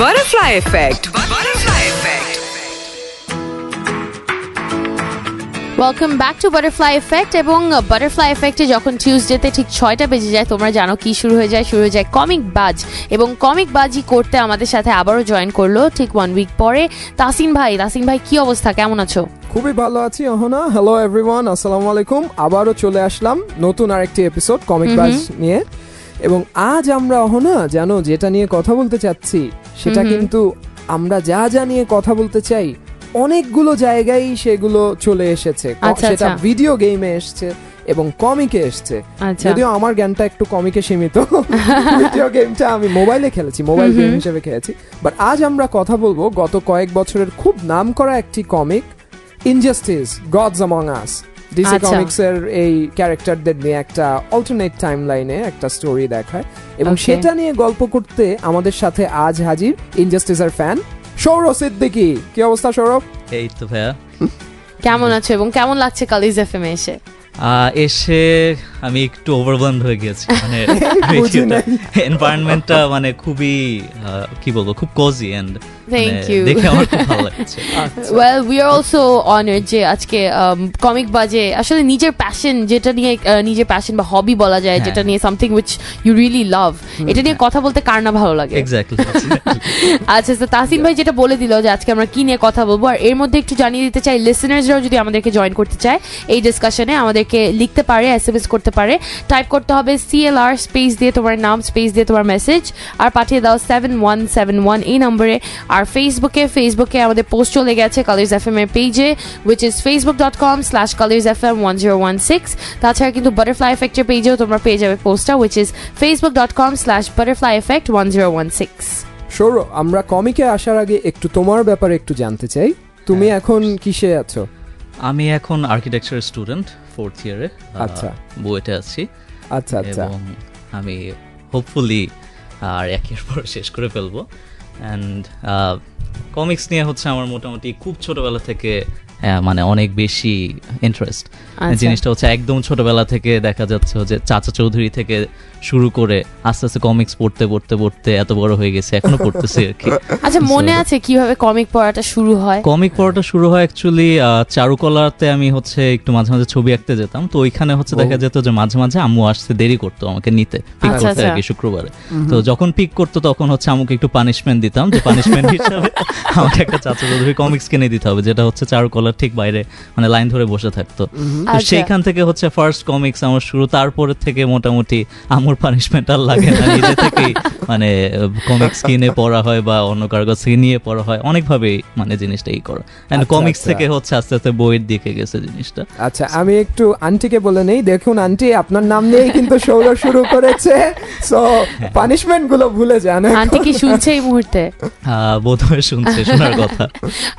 Butterfly Effect. Butterfly Effect. Welcome back to butterfly effect. এবং butterfly এফেক্টে যখন টিউসডেতে ঠিক 6টা বেজে যায়, তোমরা জানো কি শুরু হয়ে যায় কমিক বাজ। এবং কমিক বাজি করতে আমাদের সাথে আবারও জয়েন করলো ঠিক 1 উইক পরে তাসিন ভাই। কি অবস্থা, কেমন আছো? খুবই ভালো আছি অহনা। হ্যালো এভরিওয়ান, আসসালামু আলাইকুম। আবারও চলে আসলাম নতুন আরেকটি এপিসোড কমিক বাজ নিয়ে। এবং আজ আমরা অহনা জানো যেটা নিয়ে কথা বলতে চাচ্ছি সেটা কিন্তু আমরা যা নিয়ে কথা বলতে চাই অনেকগুলো জায়গায় সেগুলো চলে এসেছে। সেটা ভিডিও গেমে এসছে এবং কমিকে এসছে। যদিও আমার জ্ঞানটা একটু কমিকে সীমিত, ভিডিও গেমটা আমি মোবাইলে খেলেছি, মোবাইল গেম হিসেবে খেলেছি। বাট আজ আমরা কথা বলবো গত কয়েক বছরের খুব নামকরা একটি comic, injustice gods among us. DC comics এর এই ক্যারেক্টারদের নিয়ে একটা অল্টারনেট টাইমলাইনে একটা স্টোরি দেখায় এবং সেটা নিয়ে গল্প করতে আমাদের সাথে আজ হাজির ইনজাস্টিসের ফ্যান সৌরভ সিদ্দিকী। কি অবস্থা সৌরভ? এই তো ভাইয়া, কেমন আছো এবং কেমন লাগছে কলিজ এফএম এসে আমি একটু ওভারওয়েলমড হয়ে গেছি। মানে এনভায়রনমেন্টটা মানে খুবই কি বলবো, খুব কোজি এন্ড দেখে আমার খুব ভালো লাগছে। Well we are also honoured যে আজকে কমিক বাজে আসলে নিজের প্যাশন, যেটা নিয়ে নিজের প্যাশন বা হবি বলা যায়, যেটা নিয়ে something which you really love, এটা নিয়ে কথা বলতে কার না ভালো লাগে। এক্স্যাক্টলি। আচ্ছা, তো তাসিন ভাই যেটা বলে দিল যে আজকে আমরা কি নিয়ে কথা বলবো, আর এর মধ্যে একটু জানিয়ে দিতে চাই লিসেনার্সরাও যদি আমাদেরকে জয়েন করতে চায় এই ডিসকাশনে, আমাদেরকে লিখতে পারে, এসএমএস করতে পারে। টাইপ করতে হবে CLR স্পেস দিয়ে তোমার নাম, স্পেস দিয়ে তোমার মেসেজ, আর পাঠিয়ে দাও 7171 এই নম্বরে। আর ফেসবুকে আমাদের পোস্ট চলে গেছে কালার্স এফএম এর পেজে, which is facebook.com/colorsfm1016। তাছাড়া কিন্তু বাটারফ্লাই এফেক্টের পেজেও তোমরা পেয়ে যাবে পোস্টটা, which is facebook.com/butterflyeffect1016। সৌরভ, আমরা কমিকে আসার আগে একটু তোমার ব্যাপারে একটু জানতে চাই। তুমি এখন কিসে আছো? আমি এখন আর্কিটেকচার স্টুডেন্ট, 4th ইয়ারে। আচ্ছা, বুয়েটে আছি। আচ্ছা। এবং আমি হোপফুলি আর 1 ইয়ার পর শেষ করে ফেলবো। অ্যান্ড কমিক্স নিয়ে হচ্ছে আমার মোটামুটি খুব ছোটবেলা থেকে মানে অনেক বেশি ইন্টারেস্ট। জিনিসটা হচ্ছে একদম ছোটবেলা থেকে দেখা যাচ্ছে যে চাচা চৌধুরী থেকে শুরু করে আস্তে আস্তে কমিক্স পড়তে এত বড় হয়ে গেছে, এখনো পড়তেছি আর কি। আচ্ছা, মনে আছে কিভাবে কমিক পড়াটা শুরু হয়? কমিক পড়াটা শুরু হয় অ্যাকচুয়ালি চারুকলাতে আমি হচ্ছে একটু মাঝে মাঝে ছবি আঁকতে যেতাম, তো ওইখানে হচ্ছে দেখা যেত যে মাঝে মাঝে আম্মু আসতে দেরি করতো আমাকে নিতে, পিক করতে আর কি শুক্রবারে। তো যখন পিক করতো তখন হচ্ছে আমাকে একটু পানিশমেন্ট দিতাম, যে পানিশমেন্ট হিসাবে আমাকে একটা চাচা চৌধুরী কমিক্স কিনে দিতে হবে, যেটা হচ্ছে চারুকলা ঠিক বাইরে মানে লাইন ধরে বসে থাকতো। তো সেইখান থেকে হচ্ছে ফার্স্ট কমিক্স আমার শুরু। তারপরে থেকে মোটামুটি আমার পানিশমেন্ট আর লাগে না, নিজে থেকেই মানে কমিক্স কিনে পড়া হয় বা অন্য কারো কাছে নিয়ে পড়া হয়, অনেকভাবে মানে জিনিসটা এই করা। এন্ড কমিক্স থেকে হচ্ছে আস্তে আস্তে বইয়ের দিকে গেছে জিনিসটা। আচ্ছা, আমি একটু আন্টিকে বলে নেই। দেখুন আন্টি, আপনার নাম নিয়েই কিন্তু সৌরভ শুরু করেছে, সো পানিশমেন্ট গুলো ভুলে যান। আন্টি কি শুনছে এই মুহূর্তে? বোধহয় শুনছে, শোনার কথা।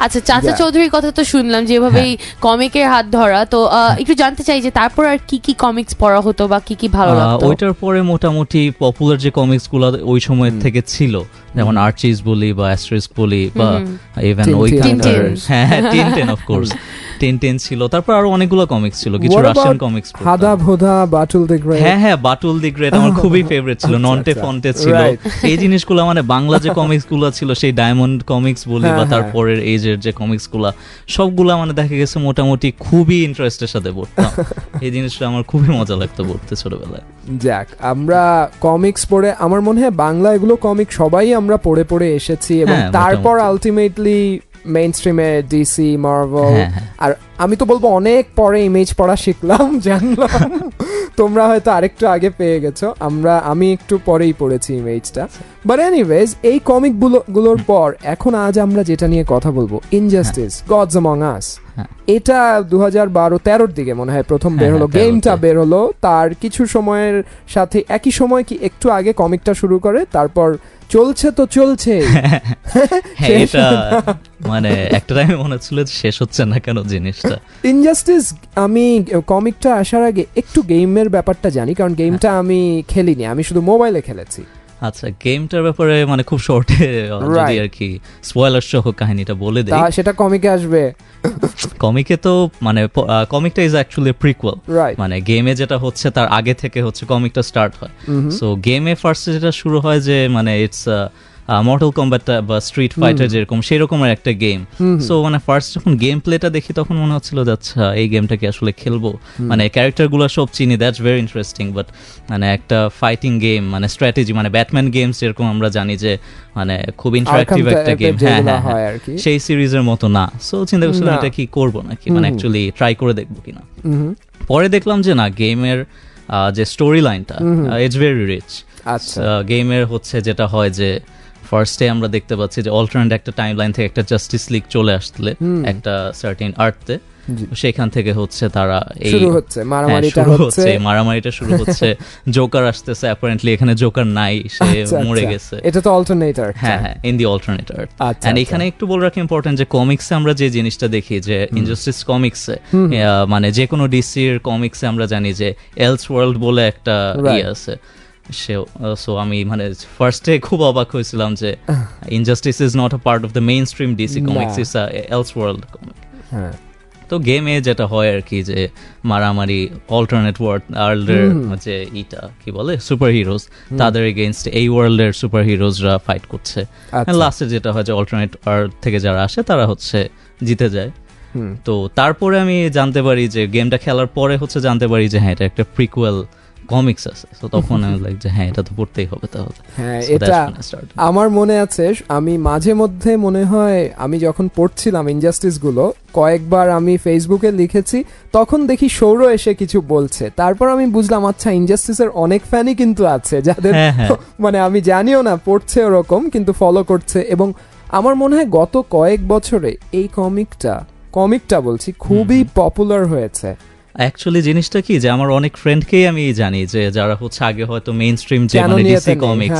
আচ্ছা, চাচা চৌধুরীর কথা তো শুনলাম যেভাবে কমিকের হাত ধরা, তো একটু জানতে চাই যে তারপর আর কি কমিক্স পড়া হতো বা কি ভালো লাগতো? ওইটার পরে মোটামুটি পপুলার যে কমিক্স গুলো ওই সময় থেকে ছিল, যেমন আর্চিস বলি বা অ্যাস্টেরিস্ক বলি বা ইভেন ওইখানকার টিনটিন অফ কোর্স, টিনটিন ছিল। তারপর আরো অনেকগুলো কমিক্স ছিল, কিছু রাশিয়ান কমিক্স, হাদা ভোদা, বাটুল দি গ্রেট। হ্যাঁ, বাটুল দি গ্রেট আমার খুবই ফেভারিট ছিল। নন্টে ফন্টে ছিল, এই জিনিসগুলো মানে বাংলা যে কমিক্স গুলো ছিল, সেই ডায়মন্ড কমিক্স বলি বা তারপরের এজের যে কমিক্স গুলা, সবগুলা মানে দেখা গেছে মোটামুটি খুবই ইন্টারেস্টের সাথে পড়তাম। এই জিনিসটা আমার খুবই মজা লাগতো পড়তে ছোটবেলায়। যাক, আমরা কমিক্স পড়ে, আমার মনে হয় বাংলা এগুলো কমিক সবাই আমরা পড়ে এসেছি এবং তারপর আলটিমেটলি মেইন স্ট্রিমে ডিসি, মার্ভেল, আর আমি তো বলবো অনেক পরে ইমেজ পড়া শিখলাম, জানলাম। তোমরা হয়তো আরেকটু আগে পেয়ে গেছো, আমি একটু পরেই পড়েছি ইমেজটা। বাট এনিওয়েজ, এই কমিক গুলোর পর এখন আজ আমরা যেটা নিয়ে কথা বলবো, ইনজাস্টিস গডস অ্যামং আস, এটা 2012-13 দিকে মনে হয় প্রথম বের হলো, গেমটা বের হলো। তার কিছু সময়ের সাথে একই সময় কি একটু আগে কমিকটা শুরু করে, তারপর চলছে তো চলছে। এটা মানে একটা টাইমে মনে হচ্ছিল শেষ হচ্ছে না কেন জিনিসটা। ইনজাস্টিস, আমি কমিকটা আসার আগে একটু গেমের ব্যাপারটা জানি, কারণ গেমটা আমি খেলিনি, আমি শুধু মোবাইলে খেলেছি। আচ্ছা, গেমটার ব্যাপারে মানে খুব শর্টে যদি আর কি স্পয়লার সহ কাহিনীটা বলে দেই, সেটা কমিকে আসবে। কমিকে তো মানে কমিকটা ইজ অ্যাকচুয়ালি প্রিকুয়েল, মানে গেমে যেটা হচ্ছে তার আগে থেকে হচ্ছে কমিকটা স্টার্ট হয়। সো গেমে ফার্স্টে যেটা শুরু হয় যে মানে ইটস মর্টাল কম্ব্যাট বা স্ট্রিট ফাইটার যেরকম সেরকমের একটা গেম। সো মানে ফার্স্ট যখন গেম প্লেটা দেখি তখন মনে হচ্ছিল যে আচ্ছা এই গেমটাকে আসলে খেলবো, মানে ক্যারেক্টারগুলো সব চিনি, দ্যাটস ভেরি ইন্টারেস্টিং, বাট মানে একটা ফাইটিং গেম মানে স্ট্র্যাটেজি মানে ব্যাটম্যান গেমস যেরকম আমরা জানি যে মানে খুব ইন্টারেক্টিভ একটা গেম, হ্যাঁ হ্যাঁ সেই সিরিজের মতো না। সো চিন্তা করছিলাম এটা কি করবো নাকি, মানে অ্যাকচুয়ালি ট্রাই করে দেখবো কিনা। পরে দেখলাম যে না, গেমের যে স্টোরি লাইনটা ইটস ভেরি রিচ। গেমের হচ্ছে যেটা হয় যে ফার্স্টে আমরা দেখতে পাচ্ছি যে অল্টারনেট একটা টাইম লাইন থেকে একটা জাস্টিস লিগ চলে আসলে একটা সার্টেন আর্থে, সেখান থেকে হচ্ছে তারা এই মারামারিটা শুরু হচ্ছে। জোকার আসতেছে, অ্যাপারেন্টলি এখানে জোকার নাই, সে মরে গেছে। এটা তো অল্টারনেটর, হ্যাঁ হ্যাঁ, ইন দি অল্টারনেটর। এন্ড এখানে একটু বলে রাখি ইম্পর্টেন্ট যে কমিক্সে আমরা যে জিনিসটা দেখি যে ইনজাস্টিস কমিক্সে মানে যে কোনো ডিসির কমিক্সে আমরা জানি যে এলস ওয়ার্ল্ড বলে একটা ইয়ে আছে। সো আমি মানে ফার্স্টে খুব অবাক হয়েছিলাম যে injustice is not a part of the main stream DC comics, it's a else world comic. তো গেমে যেটা হয় আর কি যে মারামারি অল্টারনেট ওয়ার্ল্ডের যে ইটা কি বলে সুপার হিরোজ, তাদের এগেইনস্ট এই ওয়ার্ল্ডের সুপার হিরোজরা ফাইট করছে। লাস্টে যেটা হয় যে অল্টারনেট ওয়ার্ল্ড থেকে যারা আসে তারা হচ্ছে জিতে যায়। তো তারপরে আমি জানতে পারি যে গেমটা খেলার পরে হচ্ছে জানতে পারি যে হ্যাঁ এটা একটা প্রিকুয়েল কমিক্স আছে। তো তখন আমি লাইক যে হ্যাঁ এটা তো পড়তেই হবে তাহলে। হ্যাঁ, এটা আমার মনে আছে, আমি মাঝে মধ্যে মনে হয় আমি যখন পড়ছিলাম ইনজাস্টিস গুলো কয়েকবার আমি ফেসবুকে লিখেছি, তখন দেখি সৌর এসে কিছু বলছে, তারপর আমি বুঝলাম আচ্ছা ইনজাস্টিসের অনেক ফ্যানই কিন্তু আছে যাদের মানে আমি জানিও না পড়ছে ওরকম, কিন্তু ফলো করছে। এবং আমার মনে হয় গত কয়েক বছরে এই কমিকটা বলছি খুবই পপুলার হয়েছে। অ্যাকচুয়ালি জিনিসটা কি যে আমার অনেক ফ্রেন্ডকেই আমি জানি যে যারা হচ্ছে আগে হয়তো মেইন স্ট্রিম যে মানে ডিসি কমিক্স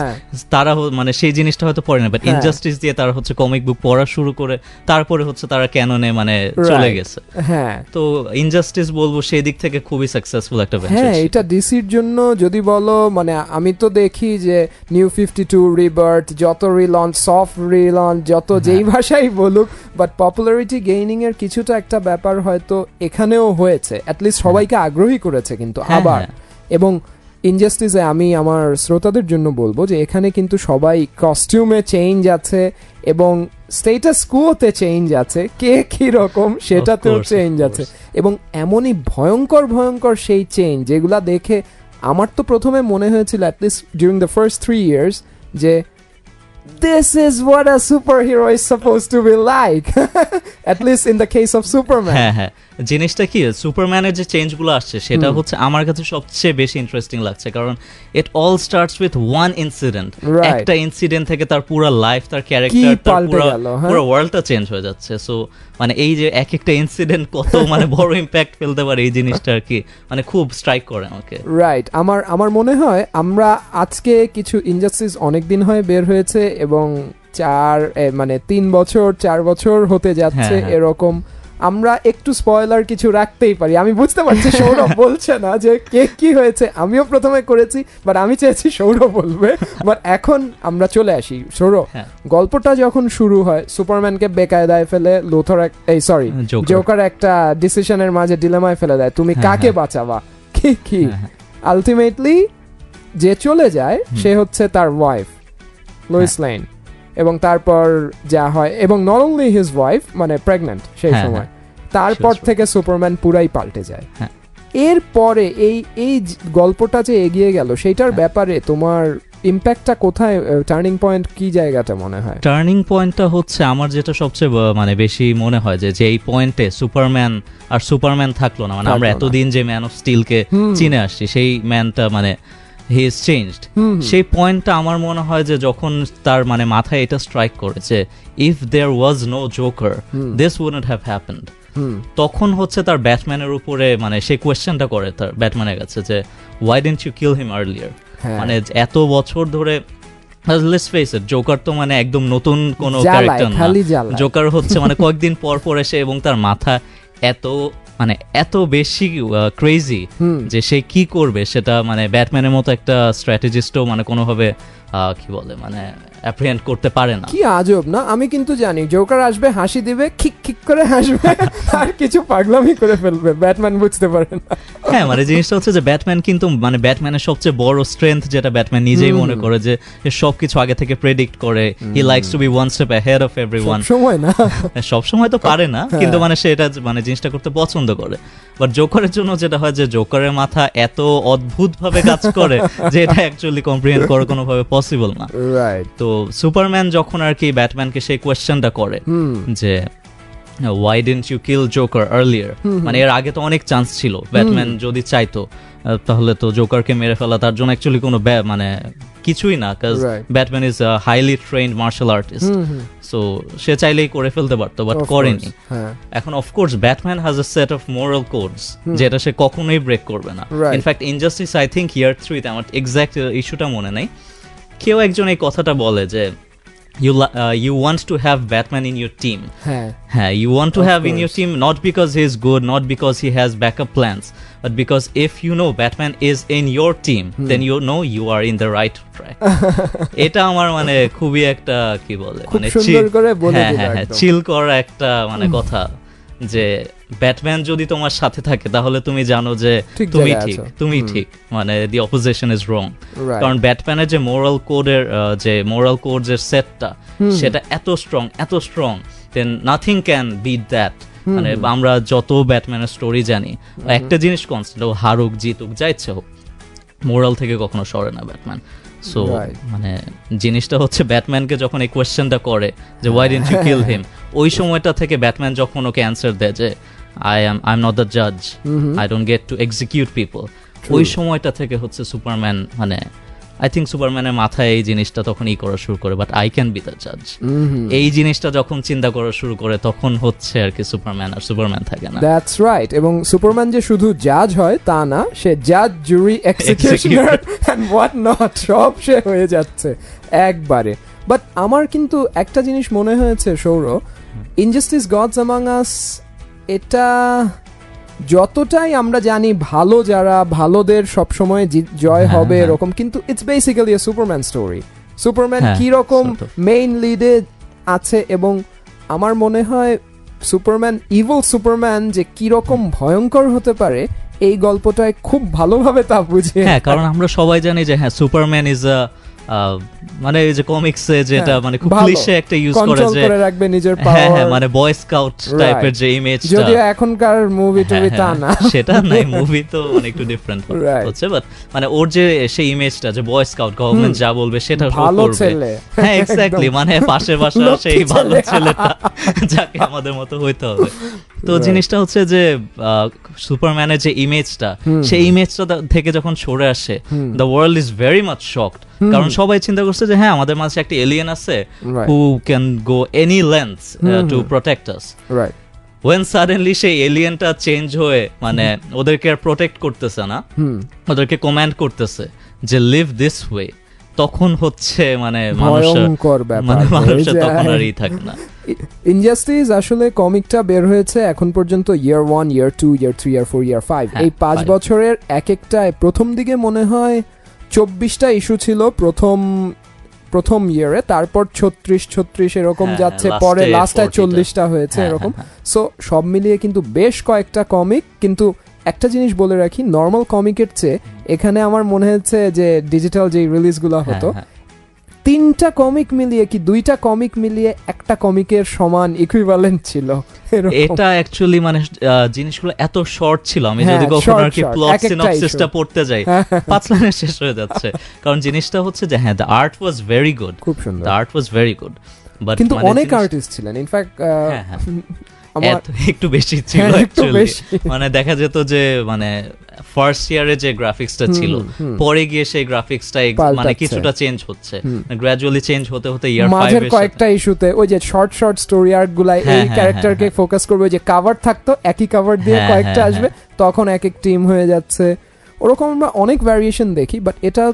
তারা মানে সেই জিনিসটা হয়তো পড়ে না, বাট ইনজাস্টিস দিয়ে তারা হচ্ছে কমিক বুক পড়া শুরু করে তারপরে হচ্ছে তারা ক্যাননে মানে চলে গেছে। হ্যাঁ, তো ইনজাস্টিস বলবো সেই দিক থেকে খুবই সাকসেসফুল একটা ভেঞ্চার। হ্যাঁ, এটা ডিসির জন্য যদি বলো, মানে আমি তো দেখি যে নিউ 52 রিবার্থ, যত রিলঞ্চ, সফট রিলঞ্চ, যত যেই ভাষাই বলুক, বাট পপুলারিটি গেইনিং এর কিছুটা একটা ব্যাপার হয়তো এখানেও হয়েছে, সবাইকে আগ্রহী করেছে কিন্তু আবার। এবং ইনজাস্টিসে আমি আমার শ্রোতাদের জন্য বলবো যে এখানে কিন্তু সবাই কস্টিউমে চেঞ্জ আছে এবং স্টেটাস কোতে চেঞ্জ আছে, কে কি রকম সেটাতেও চেঞ্জ আছে, এবং এমনই ভয়ঙ্কর সেই চেঞ্জ যেগুলা দেখে আমার তো প্রথমে মনে হয়েছিল at least during the first 3 years যে this is what a superhero is supposed to be like at least in the case of Superman. হ্যাঁ, জিনিসটা কি সুপারম্যানের যে চেঞ্জগুলো আসছে সেটা হচ্ছে আমার কাছে সবচেয়ে বেশি ইন্টারেস্টিং লাগছে, কারণ it all starts with one incident. একটা ইনসিডেন্ট থেকে তার পুরো লাইফ, তার ক্যারেক্টার, তার পুরো ওয়ার্ল্ডটা চেঞ্জ হয়ে যাচ্ছে। সো মানে এই যে এক একটা ইনসিডেন্ট কত মানে বড় ইম্প্যাক্ট ফেলতে পারে, এই জিনিসটা আর কি মানে খুব স্ট্রাইক করে আমাকে। রাইট, আমার মনে হয় আমরা আজকে কিছু ইনজাস্টিস অনেকদিন হয় বের হয়েছে এবং 3 বছর 4 বছর হতে যাচ্ছে এরকম, আমরা একটু স্পয়লার কিছু রাখতেই পারি। আমি বুঝতে পারছি সৌরভ বলছে না যে কে কি হয়েছে, আমিও প্রথমে করেছি, বাট আমি চেয়েছি সৌরভ বলবে। বাট এখন আমরা চলে আসি সৌরভ, গল্পটা যখন শুরু হয় সুপারম্যানকে বেকায়দায় ফেলে জোকার একটা ডিসিশনের মাঝে ডিলেমায় ফেলে দেয়, তুমি কাকে বাঁচাবা, কি আলটিমেটলি যে চলে যায় সে হচ্ছে তার ওয়াইফ লোইস লেন, এবং তারপর যা হয়, এবং নট অনলি হিজ ওয়াইফ মানে প্রেগন্যান্ট সেই সময়, তারপর থেকে সুপারম্যান পুরাই পাল্টে যায়। এরপরে এই গল্পটা যে এগিয়ে গেল সেইটার ব্যাপারে তোমার ইম্প্যাক্টটা কোথায়, টার্নিং পয়েন্ট কি জায়গাটা মনে হয়? টার্নিং পয়েন্টটা হচ্ছে আমার যেটা সবচেয়ে মানে বেশি মনে হয় যে এই পয়েন্টে সুপারম্যান থাকলো না, মানে আমরা এতদিন যে ম্যান অফ স্টিলকে চিনে আসছি সেই ম্যানটা মানে he is changed. সেই পয়েন্টটা আমার মনে হয় যে যখন তার মানে মাথায় এটা স্ট্রাইক করে যে if there was no Joker this wouldn't have happened, তখন হচ্ছে তার ব্যাটম্যানের উপরে মানে সেই কোয়েশ্চেনটা করে তার ব্যাটম্যানের কাছে যে why didn't you kill him earlier, মানে এত বছর ধরে let's face it, জোকার তো মানে একদম নতুন কোনো ক্যারেক্টার না, জোকার হচ্ছে মানে কয়েকদিন পর এসে, এবং তার মাথা এত বেশি ক্রেজি যে সে কি করবে সেটা মানে ব্যাটম্যানের মতো একটা স্ট্র্যাটেজিস্টও মানে কোনোভাবে কি বলে মানে অ্যাপ্রিহেন্ড করতে পারে না। কি আজব না, আমি কিন্তু জানি জোকার আসবে, হাসি দিবে, খিক খিক করে হাসবে আর কিছু পাগলামি করে ফেলবে, ব্যাটম্যান বুঝতে পারে না। হ্যাঁ মানে জিনিসটা হচ্ছে যে ব্যাটম্যান কিন্তু মানে ব্যাটম্যানের সবচেয়ে বড় স্ট্রেংথ যেটা ব্যাটম্যান নিজেই মনে করে যে সবকিছু আগে থেকে প্রেডিক্ট করে, he likes to be one step ahead of everyone. সময় না, সব সময় তো পারে না, কিন্তু মানে সে এটা মানে জিনিসটা করতে পছন্দ করে। বাট জোকারের জন্য যেটা হয় যে জোকারের মাথা এত অদ্ভুত ভাবে কাজ করে যে এটা অ্যাকচুয়ালি কম্প্রিহেন্ড করা কোনোভাবে পসিবল না। তো সুপারম্যান যখন আর কি ব্যাটম্যানকে সেই কোয়েশ্চেনটা করে যে why didn't you kill Joker earlier, মানে এর আগে তো অনেক চান্স ছিল, ব্যাটম্যান যদি চাইতো তাহলে তো জোকারকে মেরে ফেলা তার জন্য অ্যাকচুয়ালি কোনো মানে কিছুই না, কাজ Batman is a highly trained martial artist, so সে চাইলেই করে ফেলতে পারতো, বাট করেনি। এখন of course Batman has a set of moral codes যেটা সে কখনোই ব্রেক করবে না। In fact Injustice I think year 3 তে, আমার এক্সাক্ট ইস্যুটা মনে নাই, কেউ একজন এই কথাটা বলে যে you want to have Batman in your team. You want to have in your team not because he is good, not because he has backup plans, but because if you know Batman is in your team, then you know you are in the right track. এটা আমার মানে খুবই একটা কি বলে মানে চিল করা একটা মানে কথা, যে ব্যাটম্যান যদি তোমার সাথে থাকে তাহলে তুমি জানো যে তুমি ঠিক মানে দি অপোজিশন ইজ রং। কারণ ব্যাটম্যানের যে মোরাল কোডের সেটটা সেটা এত strong then nothing can beat that. মানে আমরা যত ব্যাটম্যানের স্টোরি জানি, একটা জিনিস কনস্ট্যান্ট, ও হারুক জিতুক যা ইচ্ছে হোক, মোরাল থেকে কখনো সরে না ব্যাটম্যান। সো মানে জিনিসটা হচ্ছে ব্যাটম্যানকে যখন এই কোয়েশ্চেনটা করে যে why didn't you kill him, ওই সময়টা থেকে ব্যাটম্যান যখন ওকে অ্যান্সার দেয় যে I'm not the judge, I don't get to execute people, ওই সময়টা থেকে হচ্ছে সুপারম্যান মানে আই থিঙ্ক সুপারম্যানের মাথায় এই জিনিসটা তখন করা শুরু করে, but I can be the জাজ, এই জিনিসটা যখন চিন্তা করা শুরু করে তখন হচ্ছে আর কি সুপারম্যান আর সুপারম্যান থাকে না। That's right. এবং সুপারম্যান যে শুধু জাজ হয় তা না, সে জাজ, জুরি, এক্সিকিউশনার এন্ড হোয়াট নট সব সে হয়ে যাচ্ছে একবারে। বাট আমার কিন্তু একটা জিনিস মনে হয়েছে সৌর, ইনজাস্টিস গডস অ্যামং আস এটা যতটাই আমরা জানি ভালো যারা ভালোদের সবসময় জয় হবে এরকম, কিন্তু it's basically A Superman story. Superman কিরকম মেইন লিডে আছে, এবং আমার মনে হয় সুপারম্যান, ইভিল সুপারম্যান যে কিরকম ভয়ঙ্কর হতে পারে এই গল্পটায় খুব ভালোভাবে তা বুঝিয়ে। হ্যাঁ, কারণ আমরা সবাই জানি যে হ্যাঁ সুপারম্যান ইজ আ মানে এই যে কমিক্সে যেটা মানে খুব ক্লিশে একটা ইউজ করে যে রাখবে নিজের পাওয়ার, হ্যাঁ মানে বয় স্কাউট টাইপের যে ইমেজটা, যদিও এখনকার মুভি টুভি তা না, সেটা নাই, মুভি তো মানে একটু ডিফারেন্ট হচ্ছে, বাট মানে ওর যে সেই ইমেজটা যে বয় স্কাউট গভর্নমেন্ট যা বলবে সেটা ভালো ছেলে, হ্যাঁ এক্স্যাক্টলি, মানে পাশের বাসা সেই ভালো ছেলেটা যাকে আমাদের মতো হইতে হবে। তো জিনিসটা হচ্ছে যে সুপারম্যানের যে ইমেজটা, সেই ইমেজটা থেকে যখন সরে আসে, the world is very much shocked, কারণ সবাই চিন্তা করছে যে হ্যাঁ আমাদের মাঝে একটা এলিয়েন আছে who can go any length to protect us. when suddenly সেই এলিয়েনটা চেঞ্জ হয়ে মানে ওদেরকে আর প্রোটেক্ট করতেছে না, ওদেরকে কমান্ড করতেছে যে লিভ দিস ওয়ে, তখন হচ্ছে মানে মানুষের তখন আর থাকে না। ইনজাস্টিস আসলে কমিকটা বের হয়েছে এখন পর্যন্ত ইয়ার 1, ইয়ার 2, ইয়ার 3, ইয়ার 4, ইয়ার 5, এই 5 বছরের এক একটায় প্রথম দিকে মনে হয় 24টা ইস্যু ছিল প্রথম ইয়ারে, তারপর 36 এরকম যাচ্ছে, পরে লাস্টটায় 40টা হয়েছে এরকম। সো সব মিলিয়ে কিন্তু বেশ কয়েকটা কমিক, কিন্তু একটা জিনিস বলে রাখি, নর্মাল কমিকের চেয়ে এখানে আমার মনে হচ্ছে যে ডিজিটাল যে রিলিজগুলো হতো, 3টা কমিক মিলিয়ে কি 2টা কমিক মিলিয়ে একটা কমিকের সমান ইকুইভ্যালেন্ট ছিল। এটা অ্যাকচুয়ালি মানে জিনিসগুলো এত শর্ট ছিল, আমি যদি কখনো আর কি প্লট সিনপসিসটা পড়তে যাই 5 লাইনে শেষ হয়ে যাচ্ছে, কারণ জিনিসটা হচ্ছে যে হ্যাঁ the art was very good, খুব সুন্দর, the art was very good, but কিন্তু অনেক আর্টিস্ট ছিলেন, ইনফ্যাক্ট একটু বেশি ছিল মানে দেখা যেত যে মানে ফার্স্ট ইয়ারে যে গ্রাফিক্সটা ছিল পরে গিয়ে সেই গ্রাফিক্সটা মানে কিছুটা চেঞ্জ হচ্ছে, গ্র্যাজুয়ালি চেঞ্জ হতে হতে ইয়ার 5 এর কয়েকটা ইস্যুতে ওই যে শর্ট স্টোরি আর্ট গুলা এই ক্যারেক্টারকে ফোকাস করবে, যে কভার থাকতো একই কভার দিয়ে কয়েকটা আসবে, তখন এক এক টিম হয়ে যাচ্ছে, ওরকম আমরা অনেক ভ্যারিয়েশন দেখি। বাট এটা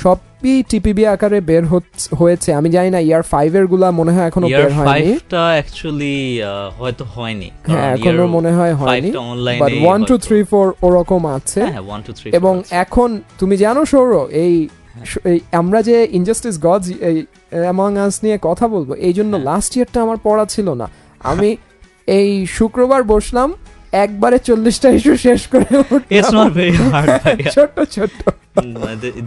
সবই টিপিবি আকারে বের হয়েছে, আমি জানি না ইয়ার 5 এর গুলা মনে হয় এখনো বের হয়নি, ইয়ার 5টা অ্যাকচুয়ালি হয়তো হয়নি, হ্যাঁ এখনো মনে হয় হয়নি, বাট 1 2 3 4 ওরকম আছে। এবং এখন তুমি জানো সৌর, এই আমরা যে ইনজাস্টিস গডস অ্যামং আস নিয়ে কথা বলবো, এই জন্য লাস্ট ইয়ারটা আমার পড়া ছিল না। আমি এই শুক্রবার বসলাম, একবারে 40টা ইস্যু শেষ করে It's not very hard. ছোট ছোট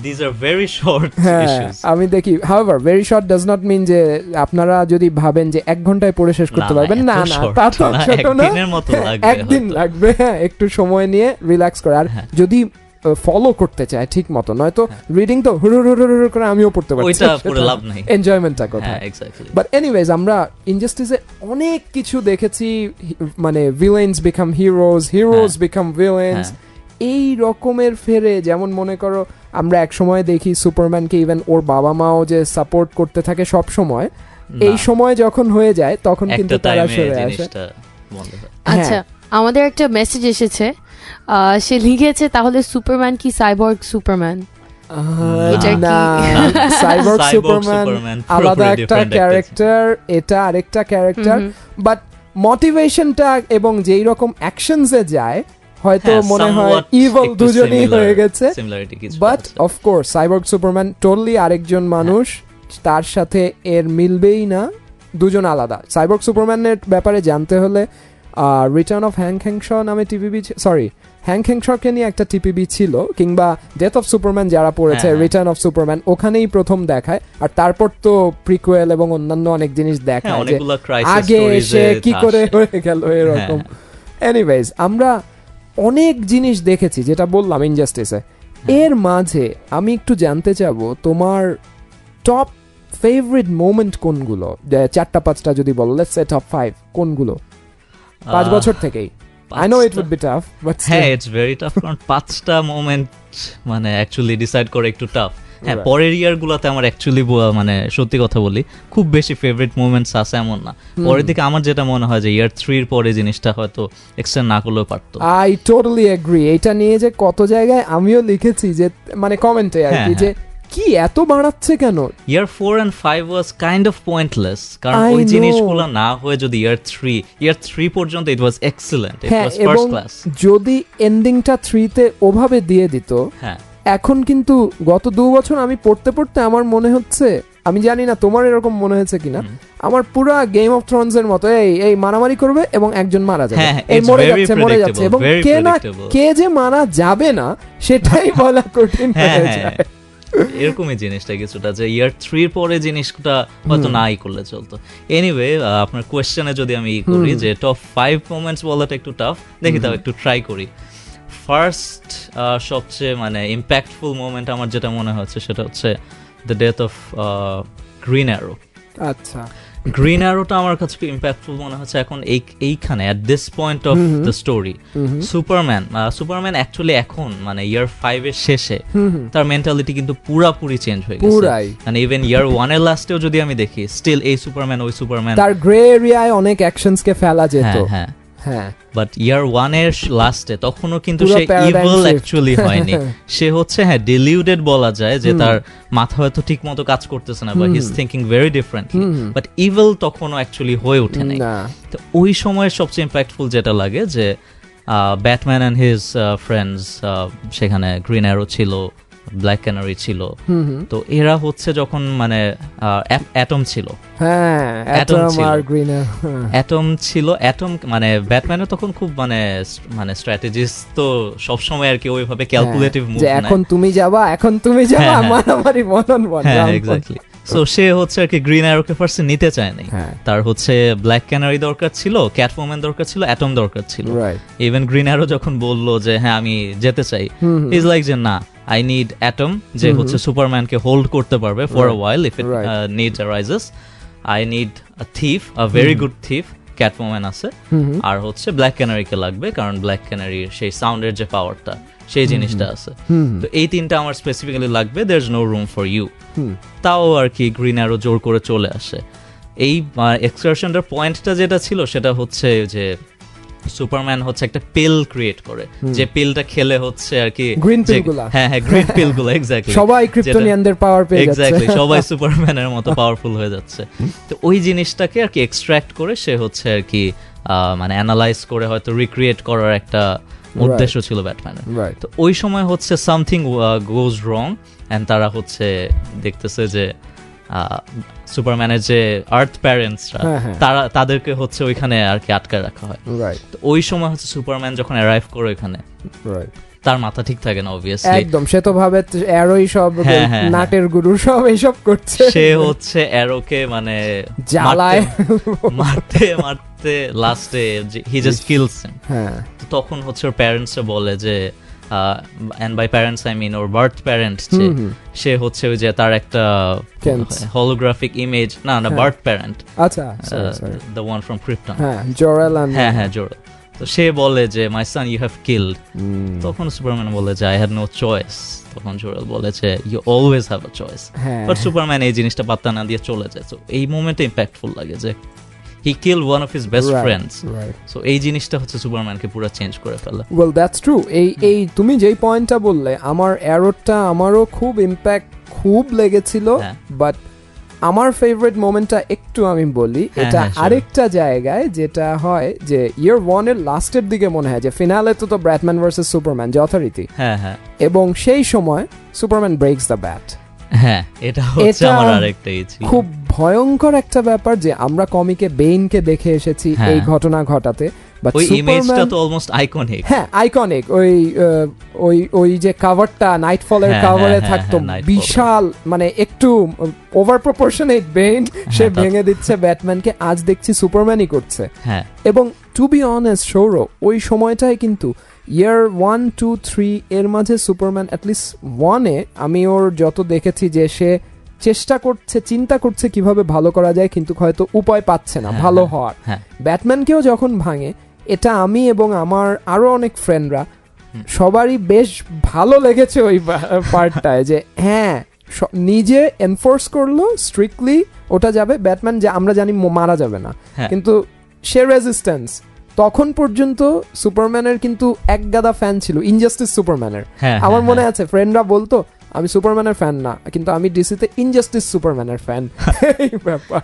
These are very short issues. আমি দেখি, however very short does not mean যে আপনারা যদি ভাবেন যে 1 ঘন্টায় পড়ে শেষ করতে পারবেন, না না, তা তো ছোট না, একদিনের মতো লাগবে, একদিন লাগবে, একটু সময় নিয়ে রিল্যাক্স করে। আর যদি ফলো করতে চায় ঠিক মতো, নয়তো রিডিং তো হুড় করে আমিও পড়তে পারছি, ওইটা পড়ে লাভ নাই, এনজয়মেন্টটা কোথায়। এক্স্যাক্টলি। বাট এনিওয়েজ, আমরা ইনজাস্টিসে অনেক কিছু দেখেছি, মানে villains become heroes, heroes become villains, এই রকমের ফেরে। যেমন মনে করো আমরা এক সময় দেখি সুপারম্যানকে ইভেন ওর বাবা মাও যে সাপোর্ট করতে থাকে সব সময়, এই সময় যখন হয়ে যায় তখন কিন্তু তারা সরে আসে। আচ্ছা, আমাদের একটা মেসেজ এসেছে, সে লিখেছে তাহলে সুপারম্যান কি সাইবর্গ সুপারম্যান? সাইবর্গ সুপারম্যান আলাদা একটা ক্যারেক্টার, এটা আরেকটা ক্যারেক্টার, বাট মোটিভেশনটা এবং যেই রকম অ্যাকশনসে যায় হয়তো মনে হয় ইভিল দুজনেই হয়ে গেছে। বাট অফকোর্স সাইবর্গ সুপারম্যান টোটালি আরেকজন মানুষ, তার সাথে এর মিলবেই না, দুজন আলাদা। সাইবর্গ সুপারম্যানের ব্যাপারে জানতে হলে রিটার্ন অফ হ্যাংক হ্যাংশ নামে টিপিবি, সরি হ্যাংক হ্যাংশকে নিয়ে একটা টিপিবি ছিল, কিংবা ডেথ অফ সুপারম্যান যারা পড়েছে রিটার্ন অফ সুপারম্যান, ওখানেই প্রথম দেখায়। আর তারপর তো প্রিকুয়েল এবং অন্যান্য অনেক জিনিস দেখায় যে আগে এসে কি করে হয়ে গেল এরকম। এনিওয়েজ, আমরা অনেক জিনিস দেখেছি যেটা বললাম ইনজাস্টিসে। এর মাঝে আমি একটু জানতে চাবো তোমার টপ ফেভারিট মোমেন্ট কোনগুলো, 4-5টা যদি বলো, লেটস সে টপ 5 কোনগুলো 5 বছর থেকেই। I know it would be tough, but হ্যাঁ, it's very tough, কারণ 5টা মোমেন্ট মানে অ্যাকচুয়ালি ডিসাইড করে একটু টাফ। হ্যাঁ, পরের ইয়ারগুলোতে আমার অ্যাকচুয়ালি মানে সত্যি কথা বলি খুব বেশি ফেভারিট মোমেন্টস আছে এমন না। পরের দিকে আমার যেটা মনে হয় যে ইয়ার 3 পরে জিনিসটা হয়তো এক্সটেন্ড না করলেও পারতো। I totally agree, এটা নিয়ে যে কত জায়গায় আমিও লিখেছি যে মানে কমেন্টে আর কি, যে কি এত বাড়াচ্ছে কেন। ইয়ার 4 and 5 was kind of pointless, কারণ ওই জিনিসগুলো না হয়ে যদি ইয়ার 3 পর্যন্ত it was excellent, it was first class। যদি এন্ডিংটা 3 তে ওভাবে দিয়ে দিত, এখন কিন্তু গত 2 বছর আমি পড়তে পড়তে আমার মনে হচ্ছে, আমি জানি না তোমার এরকম মনে হয়েছে কিনা, আমার পুরা গেম অফ থ্রোনস এর মতো এই মারামারি করবে এবং একজন মারা যাবে, এই মরে যাচ্ছে এবং কে যে মারা যাবে না সেটাই বলা কঠিন হয়ে যায়। এরকমই জিনিসটা কিছুটা, যে ইয়ার 3 পরে জিনিসটা হয়তো নাই করলে চলতো। এনিওয়ে, আপনার কোয়েশ্চেনে যদি আমি করি যে টপ 5 মোমেন্টস বলাটা একটু টাফ, দেখি তাও একটু ট্রাই করি। ফার্স্ট সবচেয়ে মানে ইম্প্যাক্টফুল মোমেন্ট আমার যেটা মনে হচ্ছে সেটা হচ্ছে the death of Green arrow. আচ্ছা, গ্রিন অ্যারোটা আমার কাছে ইম্প্যাক্টফুল মনে হচ্ছে এখন এইখানে at this point of the story. Superman actually এখন মানে ইয়ার 5 এর শেষে তার মেন্টালিটি কিন্তু পুরাপুরি চেঞ্জ হয়ে গেছে, মানে ইভেন ইয়ার 1 এর লাস্টেও যদি আমি দেখি স্টিল এই সুপারম্যান ওই সুপারম্যান, তার গ্রে এরিয়ায় অনেক অ্যাকশনস কে ফেলা যেত। হ্যাঁ, বাট ইয়ার 1 এর লাস্টে তখনও কিন্তু সে ইভিল অ্যাকচুয়ালি হয়নি, সে হচ্ছে ডিলিউটেড বলা যায়, যে তার মাথা হয়তো ঠিক মতো কাজ করতেছে না, বা he is thinking very differently, but evil তখনও অ্যাকচুয়ালি হয়ে ওঠে নাই। তো ওই সময়ের সবচেয়ে ইম্প্যাক্টফুল যেটা লাগে যে ব্যাটম্যান এন্ড হিজ ফ্রেন্ডস, সেখানে গ্রিন অ্যারো ছিল, ব্ল্যাক ক্যানারি ছিল, তো এরা হচ্ছে যখন মানে অ্যাটম ছিল, অ্যাটম ছিল, অ্যাটম মানে ব্যাটম্যানও তখন খুব মানে স্ট্র্যাটেজিস্ট, তো সবসময় আর কি ওইভাবে ক্যালকুলেটিভ মুভ, এখন তুমি যাবা মারামারি বল, এক্স্যাক্টলি। সো সে হচ্ছে আর কি গ্রিন অ্যারোকে ফার্স্ট নিতে চায় নাই, তার হচ্ছে ব্ল্যাক ক্যানারি দরকার ছিল, ক্যাটওম্যান দরকার ছিল, অ্যাটম দরকার ছিল। ইভেন গ্রিন অ্যারো যখন বললো যে হ্যাঁ আমি যেতে চাই, ইজ লাইক যে না, I need Atom, যে হচ্ছে সুপারম্যানকে হোল্ড করতে পারবে for a while if it needs arises. I need a thief, a very good thief, ক্যাটওম্যান আছে, আর হচ্ছে ব্ল্যাক ক্যানারিকে লাগবে, কারণ ব্ল্যাক ক্যানারির সেই সাউন্ডের যে পাওয়ারটা সেই জিনিসটা আছে। তো এই তিনটা আমার স্পেসিফিক্যালি লাগবে, there's no room for you। তাও আর কি গ্রিন অ্যারো জোর করে চলে আসে। এই এক্সকারশনটার পয়েন্টটা যেটা ছিল সেটা হচ্ছে যে সুপারম্যান হচ্ছে একটা পিল ক্রিয়েট করে, যে পিলটা খেলে হচ্ছে আর কি গ্রিন পিলগুলা, হ্যাঁ গ্রিন পিলগুলা, এক্স্যাক্টলি সবাই ক্রিপ্টোনিয়ানদের পাওয়ার পেয়ে যাচ্ছে, এক্স্যাক্টলি সবাই সুপারম্যানের মতো পাওয়ারফুল হয়ে যাচ্ছে। তো ওই জিনিসটাকে আর কি এক্সট্রাক্ট করে সে হচ্ছে আর কি মানে অ্যানালাইজ করে হয়তো রিক্রিয়েট করার একটা উদ্দেশ্য ছিল ব্যাটম্যানের। Right. তো ওই সময় হচ্ছে সামথিং গোজ রং এন্ড তারা হচ্ছে দেখতেছে যে সুপারম্যানের যে আর্থ প্যারেন্টসরা তাদেরকে হচ্ছে ওইখানে আর কি আটকায় রাখা হয়। তো ওই সময় হচ্ছে সুপারম্যান যখন অ্যারাইভ করে ওইখানে, তার মাথা ঠিক থাকে না অবভিয়াসলি, একদম সে তো ভাবে অ্যারোই সব নাটের গুরু সব এইসব করছে, সে হচ্ছে অ্যারোকে মানে জ্বালায় মারতে মারতে লাস্টে হি জাস্ট কিলস হিম। তখন হচ্ছে ওর প্যারেন্টসরা বলে যে and by parents I mean ওর বার্থ প্যারেন্ট, সে হচ্ছে ওই যে তার একটা holographic image, না বার্থ প্যারেন্ট, আচ্ছা the one from Krypton, Jor-El, হ্যাঁ জোরেল। তো সে বলে যে my son you have killed, তখন সুপারম্যান বলে যে I had no choice, তখন জোরেল বলে যে you always have a choice, but Superman এই জিনিসটা পাত্তা না দিয়ে চলে যায়। তো এই মোমেন্টে ইম্প্যাক্টফুল লাগে যে he killed one of his best friends, so এই জিনিসটা হচ্ছে সুপারম্যানকে পুরো চেঞ্জ করে ফেলে। well that's true, এই তুমি যেই পয়েন্টটা বললে আমার অ্যারোটা আমারও খুব ইম্প্যাক্ট খুব লেগেছিল, বাট আমার ফেভারিট মোমেন্টটা একটু আমি বলি, এটা আরেকটা জায়গায় যেটা হয় যে ইয়ার 1 এর লাস্টের দিকে মনে হয় যে ফিনালে তো ব্যাটম্যান ভার্সেস সুপারম্যান যথারীতি, এবং সেই সময় সুপারম্যান ব্রেকস দ্য ব্যাট। এটা হচ্ছে আমার আরেকটা ইচ্ছে, খুব ভয়ঙ্কর একটা ব্যাপার যে আমরা কমিকে বেইনকে দেখে এসেছি এই ঘটনা ঘটাতে, বাট ওই ইমেজটা তো অলমোস্ট আইকনিক। আইকনিক, ওই যে কভারটা নাইটফলের কভারে থাকতো বিশাল মানে একটু ওভার প্রপোর্শনেট বেইন, সে ভেঙে দিচ্ছে ব্যাটম্যানকে, আজ দেখছি সুপারম্যানই করছে। এবং টু বি অনেস্ট সৌর, ওই সময়টাই কিন্তু ইয়ার 1, 2, 3 এর মাঝে সুপারম্যান অ্যাটলিস্ট 1-এ আমি ওর যত দেখেছি যে সে চেষ্টা করছে, চিন্তা করছে কিভাবে ভালো করা যায়, কিন্তু হয়তো উপায় পাচ্ছে না ভালো হওয়ার। ব্যাটম্যানকেও যখন ভাঙে, এটা আমি এবং আমার আরো অনেক ফ্রেন্ডরা সবারই বেশ ভালো লেগেছে ওই পার্টটায়, যে নিজে এনফোর্স করলো স্ট্রিক্টলি ওটা যাবে, ব্যাটম্যান যে আমরা জানি মারা যাবে না, কিন্তু সে রেজিস্ট্যান্স। তখন পর্যন্ত সুপারম্যানের কিন্তু এক গাদা ফ্যান ছিল, ইনজাস্টিস সুপারম্যানের। আমার মনে আছে ফ্রেন্ডরা বলতো আমি সুপারম্যানের ফ্যান না, কিন্তু আমি ডিসিতে ইনজাস্টিস সুপারম্যানের ফ্যান, এই ব্যাপার।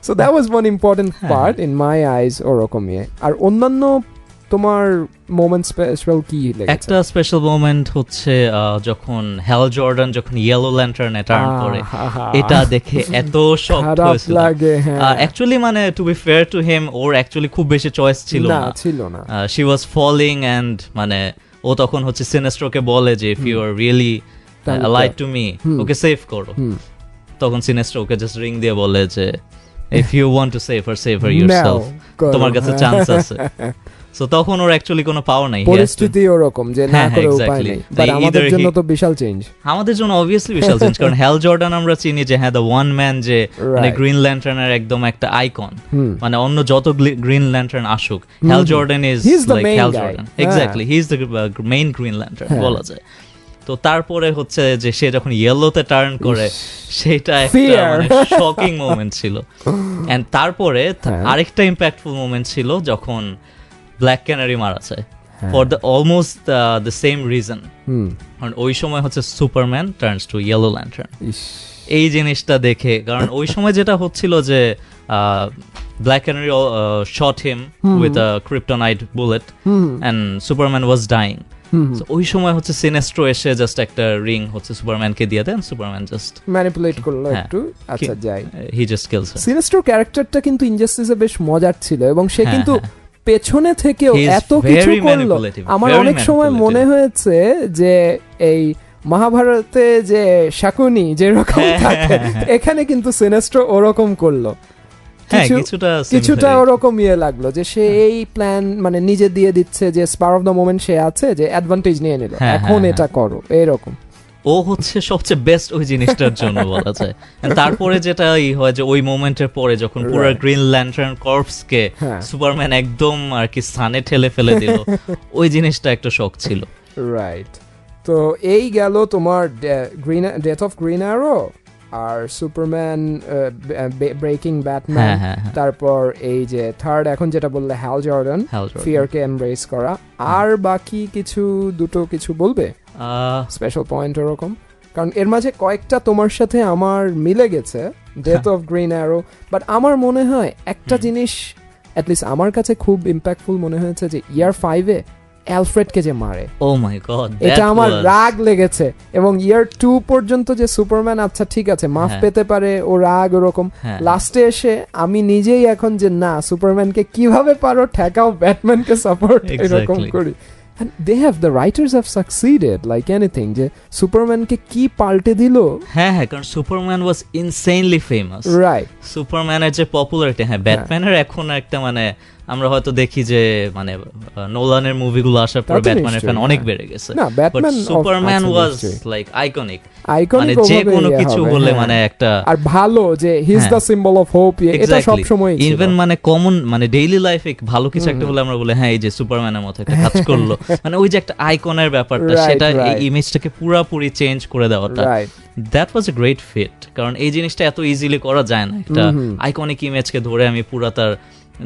So that was one important part in my eyes ওরকম। আর অন্যান্য তোমার মোমেন্ট স্পেশাল কি লেগেছে? একটা স্পেশাল মোমেন্ট হচ্ছে যখন হ্যাল জর্ডান যখন ইয়েলো ল্যান্টার্নে টার্ন করে, এটা দেখে এত শক হয়েছিল অ্যাকচুয়ালি, মানে to be fair to him, ওর অ্যাকচুয়ালি খুব বেশি চয়েস ছিল না, শি ওয়াজ ফলিং, এন্ড মানে ও তখন হচ্ছে সিনেস্ট্রোকে বলে যে if you are really lied to me, ওকে সেভ করো। তখন সিনেস্ট্রো ওকে জাস্ট রিং দিয়ে বলে যে if you want to save her yourself, তোমার কাছে চান্স আছে। সো তখন ওর অ্যাকচুয়ালি কোনো পাওয়ার নাই, পরিস্থিতি ওরকম যে না করে উপায় নেই। বাট আমাদের জন্য তো বিশাল চেঞ্জ, আমাদের জন্য অবভিয়াসলি বিশাল চেঞ্জ, কারণ হ্যাল জর্ডান আমরা চিনি যে দ্য ওয়ান ম্যান, যে মানে গ্রিন ল্যান্টার্নের একদম একটা আইকন, মানে অন্য যত গ্রিন ল্যান্টার্ন আসুক, Hal Jordan is like Hal Jordan, exactly he is the main Green Lantern বলা যায়। তো তারপরে হচ্ছে যে সে যখন ইয়েলোতে টার্ন করে, সেটা একটা শকিং মোমেন্ট ছিল। এন্ড তারপরে আরেকটা ইম্প্যাক্টফুল মোমেন্ট ছিল যখন ব্ল্যাক ক্যানারি মারা যায়, for the almost the same reason. কারণ ওই সময় হচ্ছে Superman turns to yellow lantern. এই জিনিসটা দেখে, কারণ ওই সময় যেটা হচ্ছিল যে Black Canary shot him with a kryptonite bullet and Superman was dying. ওই সময় হচ্ছে সিনেস্ট্রো এসে জাস্ট একটা রিং হচ্ছে সুপারম্যানকে দিয়ে দেন, সুপারম্যান জাস্ট ম্যানিপুলেট করলো একটু, আচ্ছা যাই, হি জাস্ট কিলস হিম। সিনেস্ট্রোর ক্যারেক্টারটা কিন্তু ইনজাস্টিসে বেশ মজার ছিল, এবং সে কিন্তু পেছনে থেকেও এত কিছু করলো। আমার অনেক সময় মনে হয়েছে যে এই মহাভারতে যে শাকুনি যেরকম থাকে, এখানে কিন্তু সিনেস্ট্রো ওরকম করলো, কিছুটা ওরকম ইয়ে লাগলো যে সে এই প্ল্যান মানে নিজে দিয়ে দিচ্ছে, যে স্পার অফ দ্য মোমেন্ট সে আছে, যে অ্যাডভান্টেজ নিয়ে নিল, এখন এটা করো, এরকম। ও হচ্ছে সবচেয়ে বেস্ট ওই জিনিসটার জন্য বলা যায়। তারপরে যেটা হয় যে ওই মোমেন্টের পরে যখন পুরো গ্রিন ল্যান্টার্ন কর্পসকে সুপারম্যান একদম আর কি স্থানে ঠেলে ফেলে দিল, ওই জিনিসটা একটা শক ছিল। রাইট, তো এই গেল তোমার ডেথ অফ গ্রিন অ্যারো আর সুপারম্যান ব্রেকিং ব্যাটম্যান, তারপর এই যে থার্ড এখন যেটা বললে হ্যাল জর্ডান ফিয়ারকে এমব্রেস করা, আর বাকি দুটো কিছু বলবে স্পেশাল পয়েন্ট ওরকম? কারণ এর মাঝে কয়েকটা তোমার সাথে আমার মিলে গেছে, death of Green arrow, but আমার মনে হয় একটা জিনিস অ্যাটলিস্ট আমার কাছে খুব ইম্প্যাক্টফুল মনে হয়েছে, যে ইয়ার 5-এ অ্যালফ্রেডকে যে মারে, ও মাই গড, এটা আমার রাগ লেগেছে। এবং ইয়ার 2 পর্যন্ত যে সুপারম্যান আচ্ছা ঠিক আছে মাফ পেতে পারে, ও রাগ ওরকম, লাস্টে এসে আমি নিজেই এখন যে না সুপারম্যানকে কিভাবে পারো ঠেকাও, ব্যাটম্যানকে সাপোর্ট এরকম করি। And they the writers have succeeded like anything, যে সুপারম্যানকে কি পাল্টে দিল। হ্যাঁ, কারণ সুপারম্যান ওয়াজ ইনসেইনলি ফেমাস, রাইট? সুপারম্যানের যে পপুলারিটি, ব্যাটম্যানের এখন একটা মানে আমরা হয়তো দেখি যে মানে নোলানের মুভিগুলো আসার পর ব্যাটম্যানের ফ্যান অনেক বেড়ে গেছে, but Superman was like iconic, মানে যে কোনো কিছু বলে মানে একটা, আর ভালো যে he is the symbol of hope, এটা সব সময় ইভেন মানে কমন মানে ডেইলি লাইফে ভালো কিছু একটা হলে আমরা বলে হ্যাঁ এই যে সুপারম্যানের মতো একটা কাজ করলো, মানে ওই যে একটা আইকনের ব্যাপারটা, সেটা এই ইমেজটাকে পুরোপুরি চেঞ্জ করে দেওয়াটা, that was a great feat. কারণ এই জিনিসটা এত ইজিলি করা যায় না, একটা আইকনিক ইমেজকে ধরে আমি পুরো তার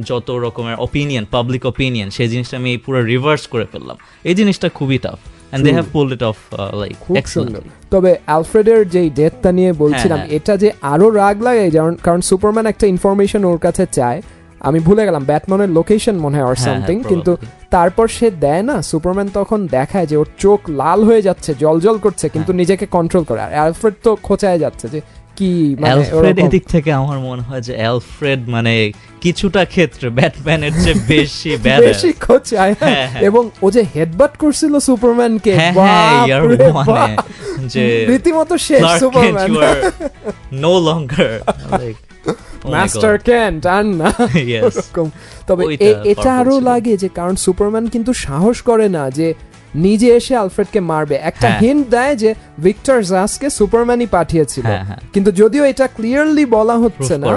যত রকমের অপিনিয়ন, পাবলিক অপিনিয়ন, সেই জিনিসটা আমি পুরো রিভার্স করে ফেললাম। এই জিনিসটা খুবই tough, and they have pulled it off like excellently. তবে অ্যালফ্রেডের যেই ডেথটা নিয়ে বলছিলাম, এটা যে আরো রাগ লাগে, কারণ সুপারম্যান একটা ইনফরমেশন ওর কাছে চায়, আমি ভুলে গেলাম ব্যাটম্যানের লোকেশন মনে হয় অর সামথিং, কিন্তু তারপর সে দেয় না, সুপারম্যান তখন দেখায় যে ওর চোখ লাল হয়ে যাচ্ছে, জলজল করছে, কিন্তু নিজেকে কন্ট্রোল করে, আর অ্যালফ্রেড তো খোঁচায় যাচ্ছে যে কি, অ্যালফ্রেড এদিক থেকে আমার মনে হয় যে অ্যালফ্রেড মানে কিছুটা ক্ষেত্রে ব্যাটম্যানের চেয়ে বেশি খোঁচায়, এবং ও যে হেডবাট করছিল সুপারম্যানকে, যে রীতিমতো শেষ Superman, no longer like master can't আর না এরকম। তবে এটা আরো লাগে যে কারণ সুপারম্যান কিন্তু সাহস করে না যে নিজে এসে আলফ্রেডকে মারবে, একটা হিন্ট দেয় যে ভিক্টর জাসকে সুপারম্যানই পাঠিয়েছিল, কিন্তু যদিও এটা ক্লিয়ারলি বলা হচ্ছে না,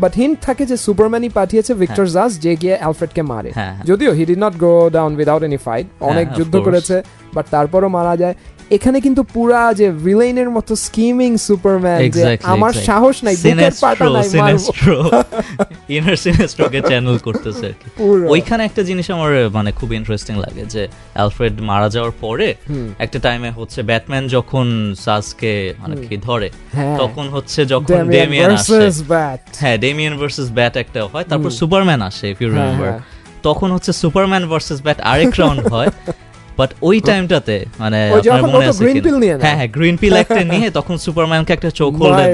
বাট হিন্ট থাকে যে সুপারম্যানই পাঠিয়েছে ভিক্টর জাস, যে গিয়ে আলফ্রেডকে মারে, যদিও he did not go down without any fight, অনেক যুদ্ধ করেছে, বাট তারপরও মারা যায়। এখানে কিন্তু পুরা যে ভিলেনের মতো স্কিমিং সুপারম্যান, যে আমার সাহস নাই, বুকের পাটা নাই, ইনার সিনেস্ট্রোকে চ্যানেল করতেছে আর কি। ওইখানে একটা জিনিস আমার মানে খুব ইন্টারেস্টিং লাগে যে অ্যালফ্রেড মারা যাওয়ার পরে একটা টাইমে হচ্ছে ব্যাটম্যান যখন সাসকে মানে কি ধরে, তখন হচ্ছে যখন ডেমিয়ান আসে, ডেমিয়ান ভার্সেস ব্যাট একটা হয়, তারপর সুপারম্যান আসে, ইফ ইউ রিমেম্বার, তখন হচ্ছে সুপারম্যান ভার্সেস ব্যাট আরেক রাউন্ড হয়। বাট ওই টাইমটাতে মানে আপনার মনে আছে গ্রিন পিল একটা নিয়ে তখন সুপারম্যানকে একটা চোখ হোল্ডে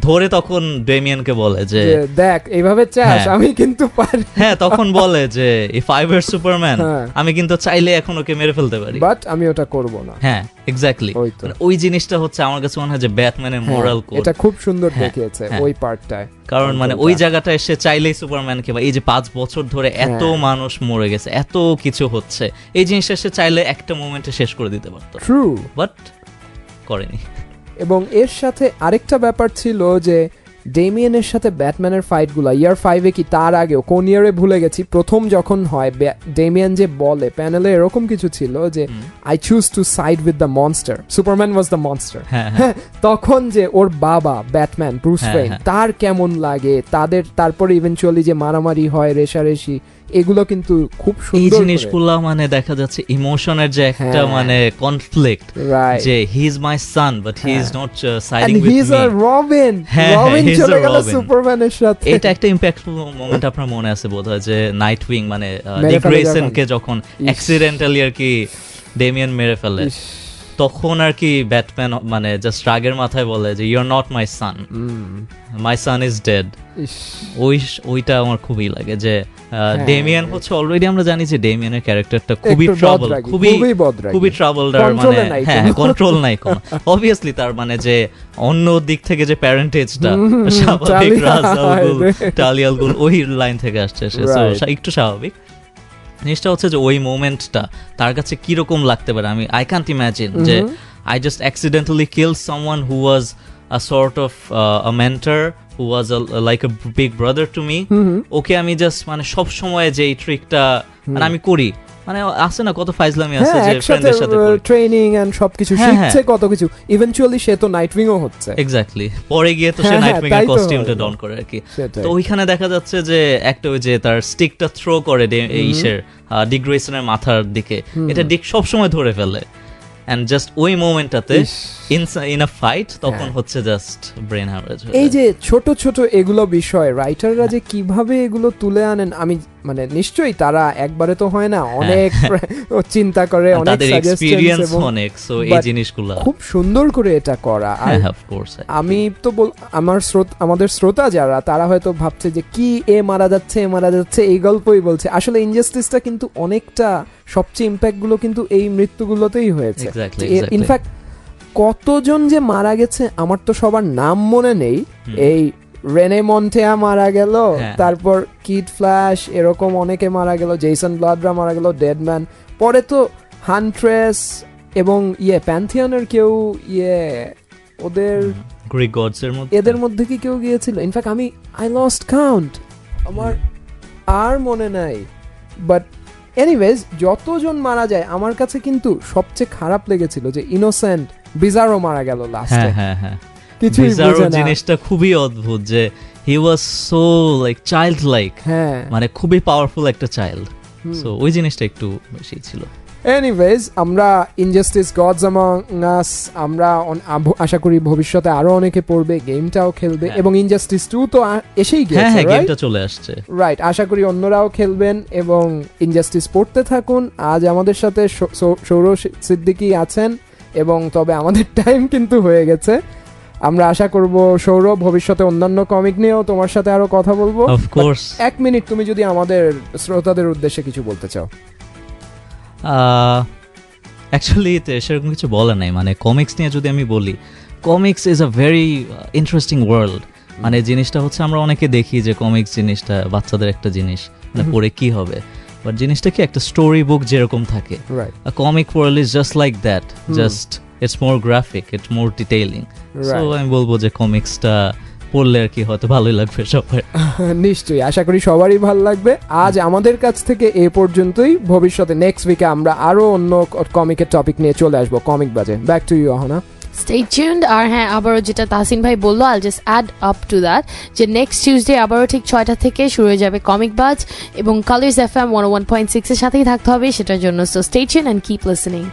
ধরে তখন ডেমিয়ানকে বলে যে দেখ এইভাবে চাস আমি কিন্তু পারি, তখন বলে যে ইফ আই ওয়্যার সুপারম্যান আমি কিন্তু চাইলে এখন ওকে মেরে ফেলতে পারি, বাট আমি ওটা করব না। এক্স্যাক্টলি, ওই জিনিসটা হচ্ছে আমার কাছে মনে হয় যে ব্যাটম্যানের মোরাল কোড, এটা খুব সুন্দর দেখিয়েছে ওই পার্টটায়। কারণ মানে ওই জায়গাটা এসে চাইলেই সুপারম্যানকে, এই যে 5 বছর ধরে এত মানুষ মরে গেছে, এত কিছু হচ্ছে, এই জিনিসটা সে চাইলে একটা মোমেন্টে শেষ করে দিতে পারত, ট্রু, বাট করেনি। এবং এর সাথে আরেকটা ব্যাপার ছিল যে ডেমিয়ানের সাথে ব্যাটম্যানের ফাইটগুলো ইয়ার 5-এ কি তার আগেও কোন ইয়ারে ভুলে গেছি, প্রথম যখন হয় ডেমিয়ান যে বলে প্যানেলে এরকম কিছু ছিল যে I choose to side with the monster, Superman was the monster, তখন যে ওর বাবা ব্যাটম্যান ব্রুস ওয়েইন তার কেমন লাগে, তারপরে ইভেনচুয়ালি যে মারামারি হয়, রেশারেশি, এগুলো কিন্তু খুব সুন্দর, এই জিনিসগুলো মানে দেখা যাচ্ছে ইমোশনের যে একটা মানে কনফ্লিক্ট, যে he is my son but he is not siding with me, he is a Robin চলে গেল সুপারম্যানের সাথে। এটা একটা ইম্প্যাক্টফুল মোমেন্ট আপনার মনে আছে বোধহয়, যে নাইটউইং মানে ডিক গ্রেসন কে যখন অ্যাক্সিডেন্টালি আর কি ডেমিয়ান মেরে ফেলে, তখন আর কি ব্যাটম্যান মানে জাস্ট রাগের মাথায় বলে যে you are not my son, my son is dead. ওইটা আমার খুবই লাগে যে ডেমিয়ান হচ্ছে অলরেডি আমরা জানি যে ডেমিয়ানের ক্যারেক্টারটা খুবই ট্রাবল, খুবই ট্রাবল, মানে কন্ট্রোল নাই কোনো, অবভিয়াসলি তার মানে যে অন্য দিক থেকে যে প্যারেন্টেজটা স্বাভাবিক, টালিয়াল গুল ওই লাইন থেকে আসছে, একটু স্বাভাবিক। জিনিসটা হচ্ছে যে ওই মোমেন্টটা তার কাছে কিরকম লাগতে পারে, আমি আই ক্যান্ট ইম্যাজিন যে I just accidentally kill someone who was a sort of a mentor, who was like a big brother to me, ওকে আমি জাস্ট মানে সব সময় যে এই ট্রিকটা মানে আমি করি, মানে আছে না কত ফাইজলামি আছে যে ফ্রেন্ডদের সাথে ট্রেনিং এন্ড সবকিছু শিখছে, কত কিছু, ইভেন্চুয়ালি সে তো নাইটউইং ও হচ্ছে, এক্স্যাক্টলি, পরে গিয়ে তো সে নাইটউইং এর কস্টিউমটা ডন করে আর কি। তো ওইখানে দেখা যাচ্ছে যে একটা ওই যে তার স্টিকটা থ্রো করে ইসের ডিক গ্রেসনের মাথার দিকে, এটা ডিক সব সময় ধরে ফেলে, and just ওই মোমেন্টটাতে in a fight তখন হচ্ছে জাস্ট ব্রেন হ্যামারেজ। এই যে ছোট ছোট এগুলো বিষয় রাইটাররা যে কিভাবে এগুলো তুলে আনেন, আমি মানে নিশ্চয়ই তারা একবারে তো হয় না, অনেক চিন্তা করে, অনেক তাদের এক্সপেরিয়েন্স অনেক, সো এই জিনিসগুলো খুব সুন্দর করে এটা করা। আর অফ কোর্স আমি তো আমাদের শ্রোতা যারা তারা হয়তো ভাবছে যে কি এ মারা যাচ্ছে এই গল্পই বলছে, আসলে ইনজাস্টিসটা কিন্তু অনেকটা সবচেয়ে ইম্প্যাক্ট গুলো কিন্তু এই মৃত্যুগুলোতেই হয়েছে। ইনফ্যাক্ট কতজন যে মারা গেছে আমার তো সবার নাম মনে নেই, এই রেনে মন্টেয়া মারা গেল, তারপর কিড ফ্ল্যাশ, এরকম অনেকে মারা গেল, জেসন ব্লাডরা মারা গেল, ডেডম্যান, পরে তো হান্ট্রেস এবং প্যান্থিয়নের কেউ ওদের গ্রিক গডস এর মধ্যে এদের মধ্যে কি কেউ গিয়েছিল? ইনফ্যাক্ট আই লস্ট কাউন্ট, আমার আর মনে নাই। বাট এনিওয়েজ যতজন মারা যায় আমার কাছে কিন্তু সবচেয়ে খারাপ লেগেছিল যে ইনোসেন্ট বিজারো মারা গেল লাস্টে। কিছুই বুঝে না, জিনিসটা খুবই অদ্ভুত যে he was so like child like, মানে খুবই পাওয়ারফুল একটা চাইল্ড, সো ওই জিনিসটা একটু বেশি ছিল। এনিওয়েজ আমরা ইনজাস্টিস গডস অ্যামং আস আমরা আশা করি ভবিষ্যতে আরো অনেকে পড়বে, গেমটাও খেলবে, এবং ইনজাস্টিস 2 তো এসেই গেছে, গেমটা চলে আসছে, রাইট। আশা করি অন্যরাও খেলবেন এবং ইনজাস্টিস পড়তে থাকুন। আজ আমাদের সাথে সৌরভ সিদ্দিকী আছেন, এবং তবে আমাদের টাইম কিন্তু হয়ে গেছে। আমরা আশা করব সৌরভ ভবিষ্যতে অন্যান্য কমিক নিয়েও তোমার সাথে আরো কথা বলবো। Of course. 1 মিনিট তুমি যদি আমাদের শ্রোতাদের উদ্দেশ্যে কিছু বলতে চাও। অ্যাকচুয়ালি সেরকম কিছু বলা নাই, মানে কমিক্স নিয়ে যদি আমি বলি, comics is a very interesting world. মানে জিনিসটা হচ্ছে আমরা অনেকে দেখি যে কমিক্স জিনিসটা বাচ্চাদের একটা জিনিস, মানে পড়ে কি হবে, বাট জিনিসটা কি একটা স্টোরি বুক যেরকম থাকে, a comic world is just like that, just it's more graphic, it's more detailing. So আমি বলবো যে কমিক্সটা পড়লে আর কি হয়তো ভালোই লাগবে সবার। নিশ্চয়ই, আশা করি সবারই ভালো লাগবে। আজ আমাদের কাছ থেকে এ পর্যন্তই। ভবিষ্যতে নেক্সট উইকে আমরা আরো অন্য কমিকের টপিক নিয়ে চলে আসবো কমিক বাজে। Back to you Ahona. Stay tuned. আর হ্যাঁ, আবারও যেটা তাহসিন ভাই বললো, I'll just add up to that যে নেক্সট টিউসডে আবারও ঠিক 6টা থেকে শুরু হয়ে যাবে কমিক বাজ, এবং কালার্স FM 101.6 এর সাথেই থাকতে হবে সেটার জন্য। So stay tuned and keep listening.